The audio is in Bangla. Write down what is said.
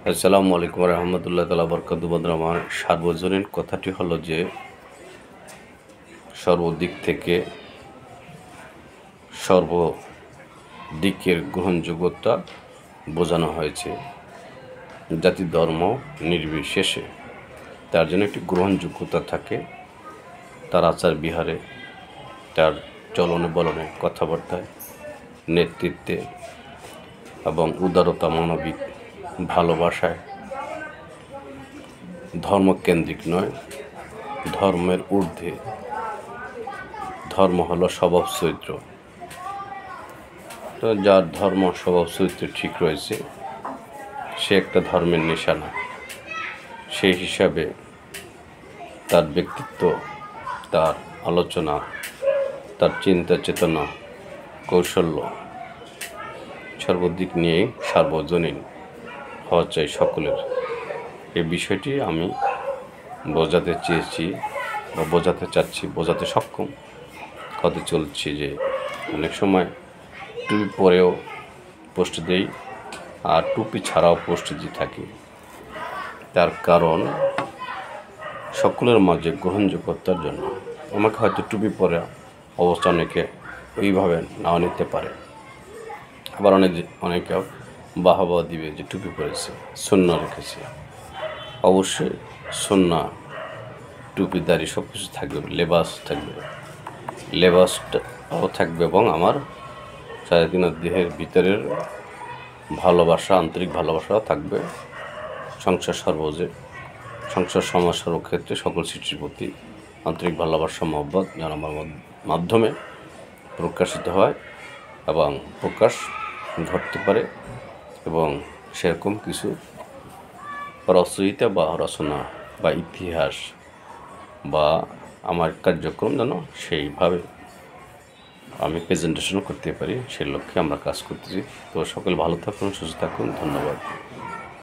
আসসালামু আলাইকুম রহমতুল্লাহ তাআলা বরকাতুহু। বন্ধুরা, আমার সার্বজনীন কথাটি হলো যে সর্বদিক থেকে সর্বদিকের গ্রহণযোগ্যতা বোঝানো হয়েছে। জাতি ধর্ম নির্বিশেষে তার জন্য একটি গ্রহণযোগ্যতা থাকে, তার আচার বিহারে, তার চলনে বলনে, কথাবার্তায়, নেতৃত্বে এবং উদারতা, মানবিক ভালোবাসায়। ধর্মকেন্দ্রিক নয়, ধর্মের ঊর্ধ্বে। ধর্ম হলো স্বভাব চরিত্র। তো যার ধর্ম স্বভাব চরিত্র ঠিক রয়েছে, সে একটা ধর্মের নিশানা। সেই হিসাবে তার ব্যক্তিত্ব, তার আলোচনা, তার চিন্তা চেতনা, কৌশল্য সর্বদিক নিয়েই সার্বজনীন হওয়া চাই সকলের। এই বিষয়টি আমি বোঝাতে চেয়েছি বা বোঝাতে চাচ্ছি, বোঝাতে সক্ষম হতে চলছি যে অনেক সময় টুপি পরেও পোস্ট দেই আর টুপি ছাড়াও পোস্ট দিয়ে থাকি। তার কারণ সকলের মাঝে গ্রহণযোগ্যতার জন্য। আমাকে হয়তো টুপি পরে অবস্থা অনেকে ওইভাবে নাও নিতে পারে, আবার অনেকে বাহবা দিবে যে টুপি পরেছে, সুন্নাহ রেখেছে। অবশ্যই সুন্নাহ, টুপি, দাড়ি সব কিছু থাকবে, লেবাস থাকবে, লেবাসটাও থাকবে এবং আমার সারাদিনের দেহের ভিতরের ভালোবাসা, আন্তরিক ভালোবাসাও থাকবে। সংসার সমাজ সর্বক্ষেত্রে সকল সৃষ্টির প্রতি আন্তরিক ভালোবাসা, মহব্বত যেন আমার মাধ্যমে প্রকাশিত হয় এবং প্রকাশ ঘটতে পারে, এবং সেরকম কিছু রচয়িতা বা রচনা বা ইতিহাস বা আমার কার্যক্রম যেন সেইভাবে আমি প্রেজেন্টেশন করতে পারি, সেই লক্ষ্যে আমরা কাজ করতেছি। তো সকলে ভালো থাকুন, সুস্থ থাকুন। ধন্যবাদ।